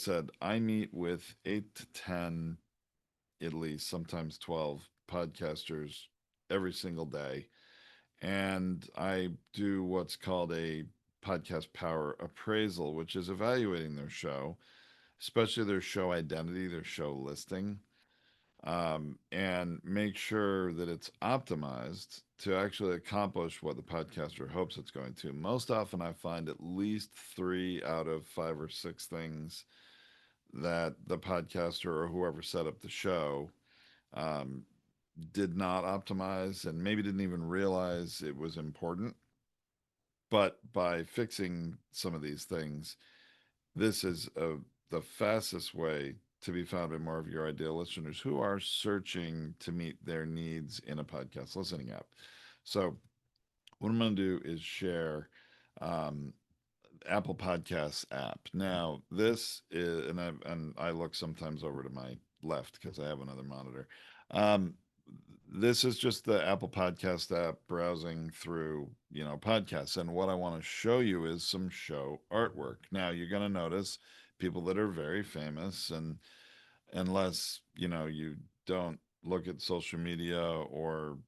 said, I meet with 8 to 10, at least, sometimes 12 podcasters every single day. And I do what's called a podcast power appraisal, which is evaluating their show, especially their show identity, their show listing, and make sure that it's optimized to actually accomplish what the podcaster hopes it's going to. Most often, I find at least 3 out of 5 or 6 things that the podcaster or whoever set up the show um, did not optimize and maybe didn't even realize it was important. But by fixing some of these things, this is the fastest way to be found by more of your ideal listeners who are searching to meet their needs in a podcast listening app. So, what I'm going to do is share um, Apple Podcasts app. Now, this is, and I look sometimes over to my left because I have another monitor. Um, this is just the Apple Podcast app browsing through, podcasts. And what I want to show you is some show artwork. Now, you're going to notice people that are very famous, and unless, you don't look at social media or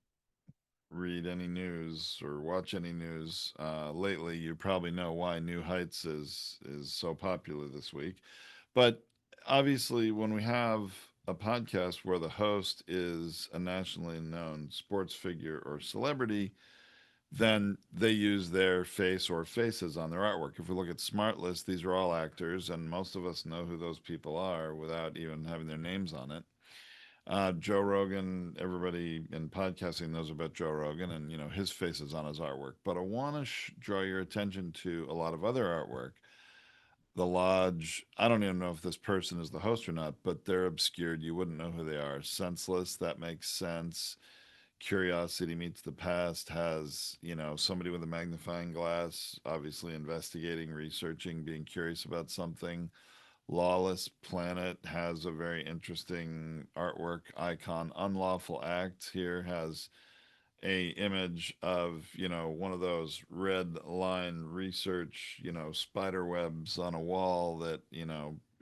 read any news or watch any news lately, you probably know why New Heights is so popular this week. But obviously, when we have a podcast where the host is a nationally known sports figure or celebrity, then they use their face or faces on their artwork. If we look at SmartList, these are all actors, and most of us know who those people are without even having their names on it. Joe Rogan, everybody in podcasting knows about Joe Rogan, and his face is on his artwork. But I want to draw your attention to a lot of other artwork. The Lodge, I don't even know if this person is the host or not, but they're obscured. You wouldn't know who they are. Senseless, that makes sense. Curiosity Meets the Past has, somebody with a magnifying glass, obviously investigating, researching, being curious about something. Lawless Planet has a very interesting artwork icon. Unlawful Act here has a image of one of those red line research spider webs on a wall that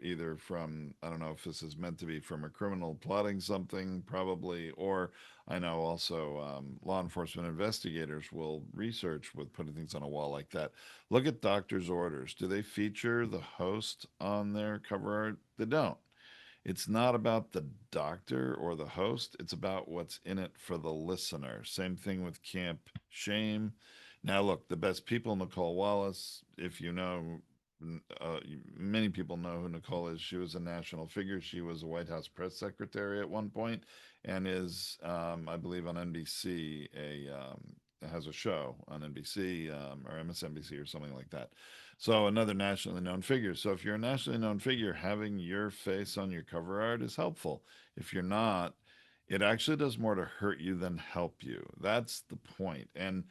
either from, I don't know if this is meant to be from a criminal plotting something probably, or I know also law enforcement investigators will research with putting things on a wall like that. Look at doctor's orders. Do they feature the host on their cover art? They don't. It's not about the doctor or the host, it's about what's in it for the listener. Same thing with Camp Shame. Now, look, the best people, Nicole Wallace, if you know, uh, many people know who Nicole is. She was a national figure. She was a White House press secretary at one point and is, I believe, on NBC, has a show on NBC or MSNBC or something like that. So another nationally known figure. So if you're a nationally known figure, having your face on your cover art is helpful. If you're not, it actually does more to hurt you than help you. That's the point. And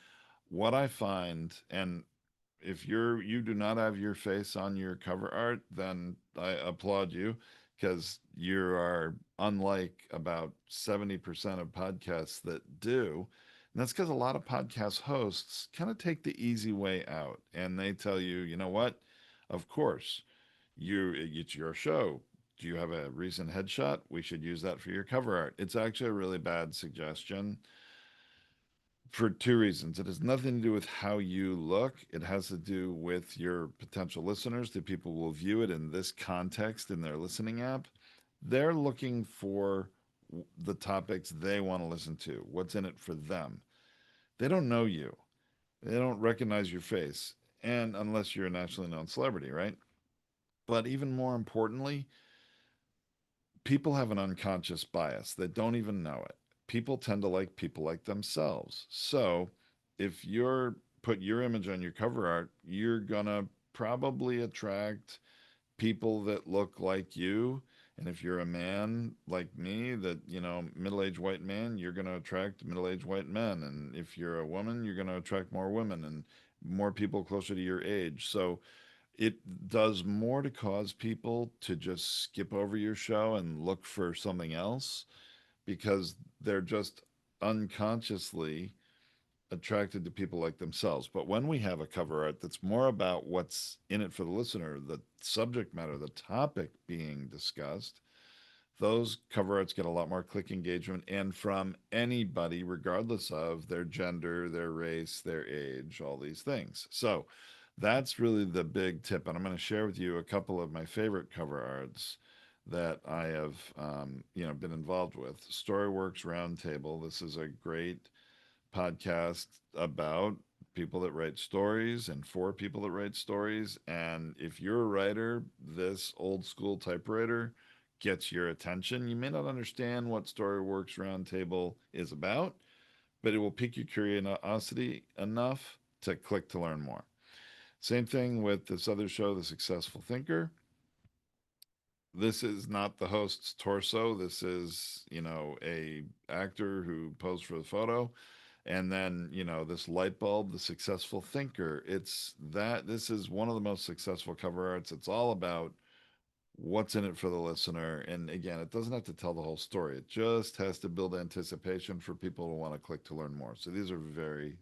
what I find, and if you do not have your face on your cover art, then I applaud you because you are unlike about 70% of podcasts that do. And that's because a lot of podcast hosts kind of take the easy way out and they tell you, you know what? Of course, it's your show. Do you have a recent headshot? We should use that for your cover art. It's actually a really bad suggestion for two reasons. It has nothing to do with how you look. It has to do with your potential listeners, the people will view it in this context in their listening app. They're looking for the topics they want to listen to, what's in it for them. They don't know you. They don't recognize your face. And unless you're a nationally known celebrity, right? But even more importantly, people have an unconscious bias that don't even know it. People tend to like people like themselves. So if you're put your image on your cover art, you're gonna probably attract people that look like you. And if you're a man like me, that, middle-aged white man, you're going to attract middle-aged white men. And if you're a woman, you're going to attract more women and more people closer to your age. So it does more to cause people to just skip over your show and look for something else because they're just unconsciously attracted to people like themselves. But when we have a cover art that's more about what's in it for the listener, the subject matter, the topic being discussed, those cover arts get a lot more click engagement and from anybody, regardless of their gender, their race, their age, all these things. So that's really the big tip. And I'm going to share with you a couple of my favorite cover arts that I have, been involved with. Storyworks Roundtable. This is a great podcast about people that write stories and for people that write stories. And if you're a writer, this old school typewriter gets your attention. You may not understand what Storyworks Roundtable is about, but it will pique your curiosity enough to click to learn more. Same thing with this other show, The Successful Thinker. This is not the host's torso. This is, a actor who posed for the photo. And then, this light bulb, the successful thinker. It's that this is one of the most successful cover arts. It's all about what's in it for the listener. And again, it doesn't have to tell the whole story. It just has to build anticipation for people to want to click to learn more. So these are very